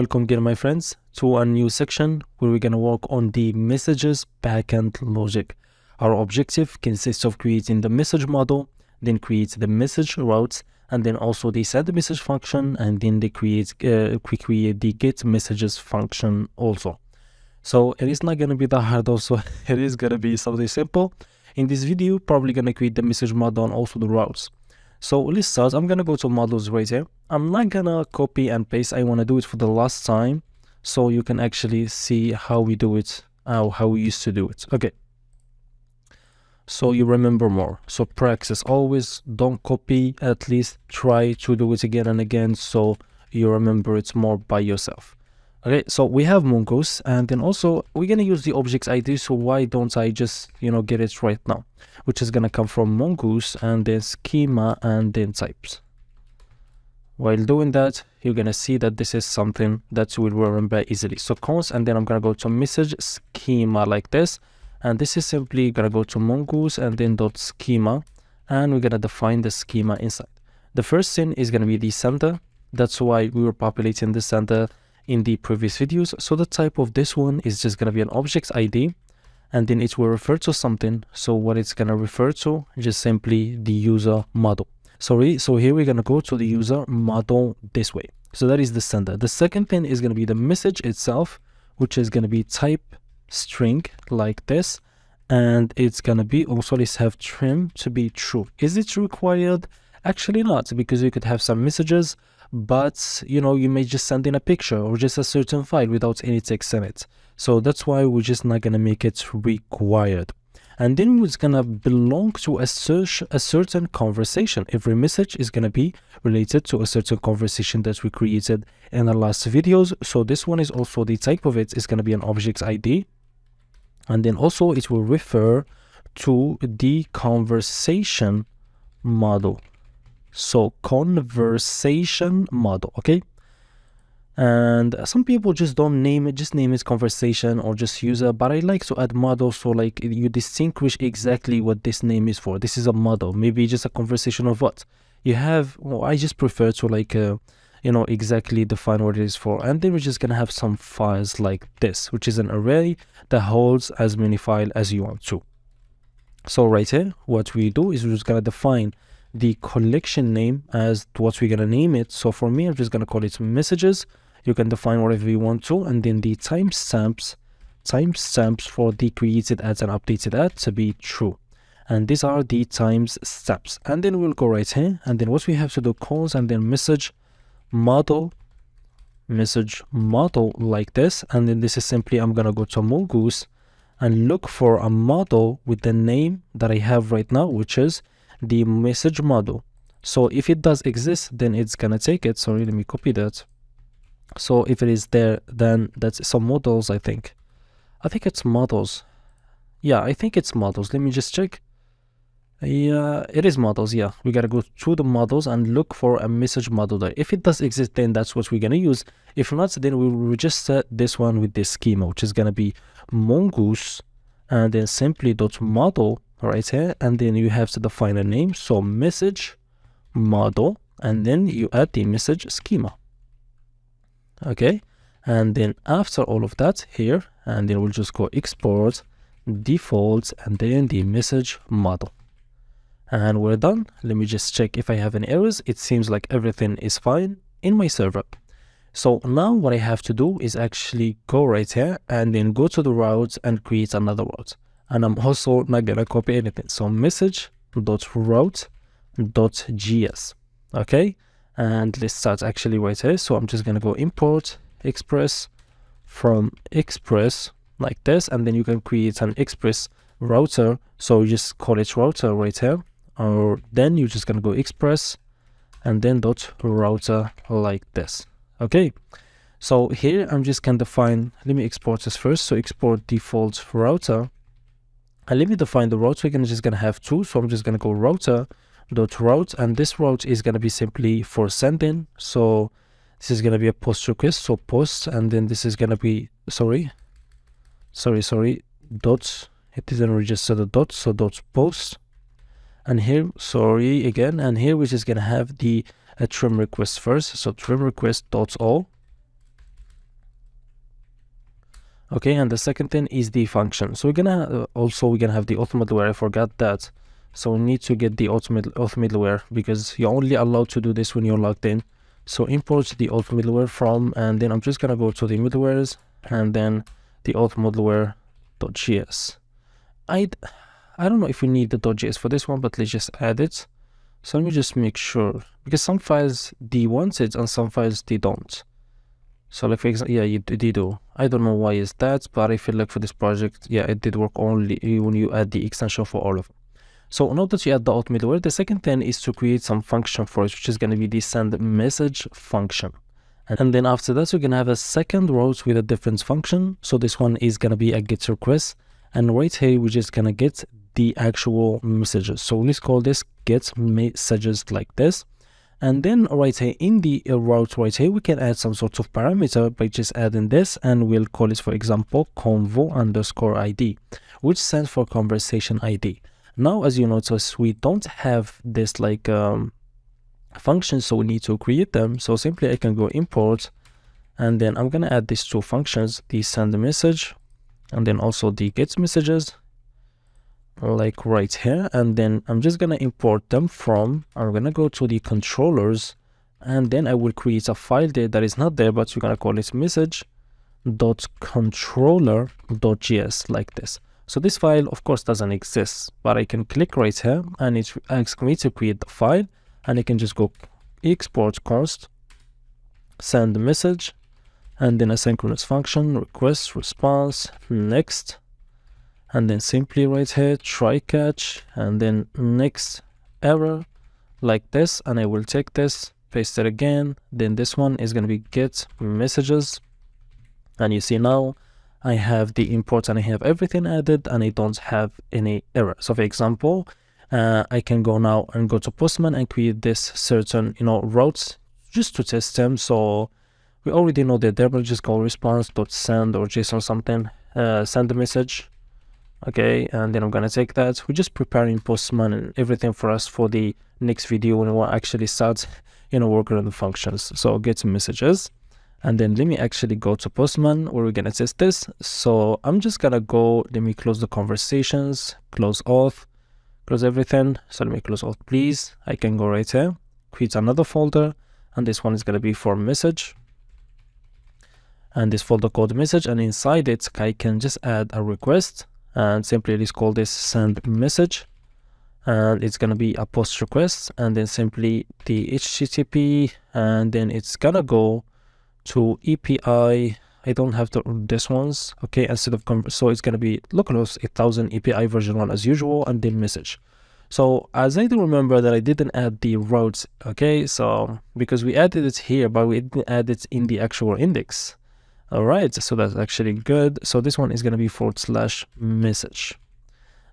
Welcome again, my friends, to a new section where we're going to work on the messages backend logic. Our objective consists of creating the message model, then create the message routes, and then also the send message function, and then we create the get messages function also. So it is not going to be that hard also. It is going to be something simple. In this video, probably going to create the message model and also the routes. So let's start. I'm going to go to models right here. I'm not going to copy and paste. I want to do it for the last time so you can actually see how we do it, how we used to do it. Okay. So you remember more. So practice always, don't copy, at least try to do it again and again so you remember it more by yourself. Okay, so we have Mongoose, and then also we're going to use the objects ID. So why don't I just, get it right now, which is going to come from Mongoose and then schema and then types. While doing that, you're going to see that this is something that will remember easily. So const, and then I'm going to go to message schema like this. And this is simply going to go to Mongoose and then dot schema, and we're going to define the schema inside. The first thing is going to be the sender. That's why we were populating the sender in the previous videos. So the type of this one is just going to be an object ID, and then it will refer to something. So what it's going to refer to is just simply the user model. So here we're going to go to the user model this way. So that is the sender. The second thing is going to be the message itself, which is going to be type string like this, and it's going to be also, let's have trim to be true. Is it required? Actually not, because you could have some messages, but you may just send in a picture or just a certain file without any text in it. So that's why we're just not going to make it required. And then it's going to belong to a certain conversation. Every message is going to be related to a certain conversation that we created in the last videos. So this one is also, the type of it is going to be an object ID, and then also it will refer to the conversation model. So conversation model, okay? And some people just don't name it, just name it conversation or just user, but I like to add model so like you distinguish exactly what this name is for. This is a model, maybe just a conversation of what you have. Well, I just prefer to like exactly define what it is for. And then we're just gonna have some files like this, which is an array that holds as many files as you want to. So right here, what we do is we're just gonna define the collection name as what we're gonna name it. So for me, I'm just gonna call it messages. You can define whatever you want to, and then the timestamps for the created ads and updated ads to be true. And these are the timestamps. And then we'll go right here, and then what we have to do, calls and then message model like this. And then this is simply, I'm gonna go to Mongoose and look for a model with the name that I have right now, which is the message model. So if it does exist, then it's gonna take it. Sorry, let me copy that. So if it is there, then that's some models. I think it's models. Yeah, I think it's models. Let me just check. Yeah, it is models. Yeah, we gotta go through the models and look for a message model there. If it does exist, then that's what we're gonna use. If not, then we will just set this one with this schema, which is gonna be Mongoose and then simply dot model right here, and then you have to define a name. So message model, and then you add the message schema. Okay, and then after all of that here, and then we'll just go export default and then the message model, and we're done. Let me just check if I have any errors. It seems like everything is fine in my server. So now what I have to do is actually go right here and then go to the routes and create another route. And I'm also not gonna copy anything. So message.route.js. Okay, and let's start actually right here. So I'm just gonna go import express from express like this, and then you can create an express router. So you just call it router right here, or then you're just gonna go express and then dot router like this. Okay, so here I'm just gonna define, let me export this first. So export default router, and let me define the route. We're just gonna have two. So I'm just gonna go router.route, and this route is gonna be simply for sending. So this is gonna be a post request. So post, and then this is gonna be sorry dot, it didn't register the dot, so dot post, and here sorry again, and here we're just gonna have the a trim request first. So trim request dot all, Okay, and the second thing is the function. So we're gonna have the auth middleware. I forgot that. So we need to get the auth middleware, because you're only allowed to do this when you're logged in. So import the auth middleware from, and then I'm just gonna go to the middlewares and then the auth middleware.js. I don't know if we need the .js for this one, but let's just add it. So let me just make sure, because some files they want it and some files they don't. So like for example, yeah, they do. I don't know why is that, but I feel like for this project, yeah, it did work only when you add the extension for all of them. So now that you add the auth middleware, the second thing is to create some function for it, which is going to be the send message function. And then after that, we're going to have a second route with a different function. So this one is going to be a get request. And right here, we're just going to get the actual messages. So let's call this get messages like this. And then right here in the route right here, we can add some sort of parameter by just adding this, and we'll call it, for example, convo_ID, which stands for conversation ID. Now, as you notice, we don't have this like functions, so we need to create them. So simply I can go import, and then I'm gonna add these two functions, the send message and then also the get messages, like right here. And then I'm just gonna import them from, I'm gonna go to the controllers, and then I will create a file there that is not there, but we're gonna call it message.controller.js like this. So this file of course doesn't exist, but I can click right here and it asks me to create the file, and I can just go export const send message, and then asynchronous function, request, response, next, and then simply right here try catch, and then next error like this. And I will take this, paste it again, then this one is going to be get messages, and you see now I have the import and I have everything added and I don't have any error. So for example, I can go now and go to Postman and create this certain routes just to test them. So we already know that there, but just go response.send or JSON or something, send the message. Okay, and then I'm gonna take that. We're just preparing Postman and everything for us for the next video when we actually start working on the functions. So get messages, and then let me actually go to Postman where we're gonna test this. So I'm just gonna go, let me close the conversations, close auth, close everything. So let me close auth, please. I can go right here, create another folder, and this one is gonna be for message, and this folder called message, and inside it I can just add a request, and simply let's call this send message, and it's gonna be a post request, and then simply the HTTP, and then it's gonna go to API. I don't have this ones, okay, instead of so it's gonna be localhost 8000 API version 1 as usual, and then message. So as I do remember that I didn't add the routes, okay, so because we added it here but we didn't add it in the actual index. All right, so that's actually good. So this one is going to be /message,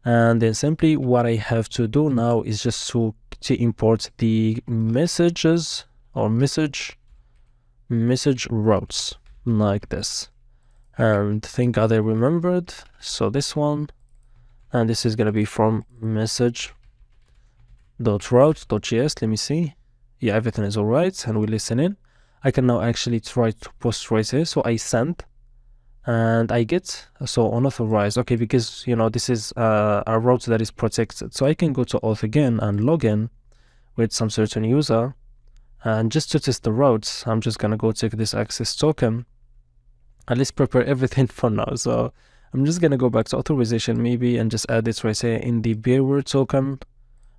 and then simply what I have to do now is just to import the messages or message routes like this. And thank God I remembered. So this one, and this is going to be from message.routes.js. Let me see. Yeah, everything is all right, and we listen in. I can now actually try to post right here. So I send and I get, so unauthorized, okay, because this is a route that is protected. So I can go to auth again and log in with some certain user, and just to test the routes, I'm just gonna go take this access token, and let's prepare everything for now. So I'm just gonna go back to authorization maybe and just add it right here in the bearer token,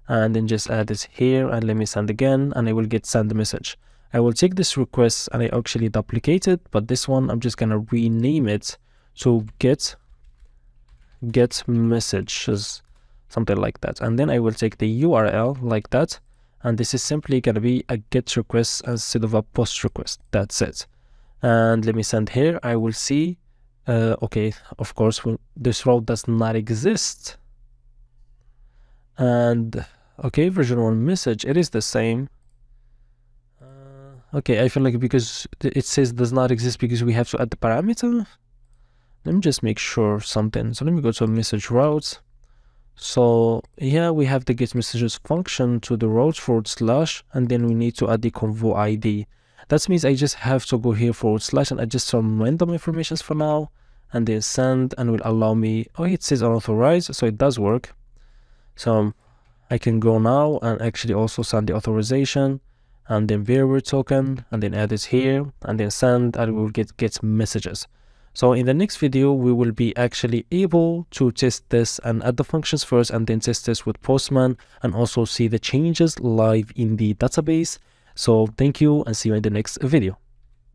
and then just add it here, and let me send again, and I will get send message. I will take this request and I actually duplicate it, but this one I'm just gonna rename it to get messages, something like that. And then I will take the URL like that, and this is simply gonna be a get request instead of a post request. That's it. And let me send here. I will see, okay, of course this route does not exist, and okay, version 1 message, it is the same. Okay, I feel like because it says does not exist because we have to add the parameter. Let me just make sure something. So let me go to message routes. So yeah, we have the get messages function to the route / and then we need to add the convo ID. That means I just have to go here / and adjust some random informations for now, and then send, and will allow me, oh, it says unauthorized, so it does work. So I can go now and actually also send the authorization, and then variable token, and then add it here, and then send, and we will get messages. So in the next video, we will be actually able to test this and add the functions first, and then test this with Postman, and also see the changes live in the database. So thank you, and see you in the next video.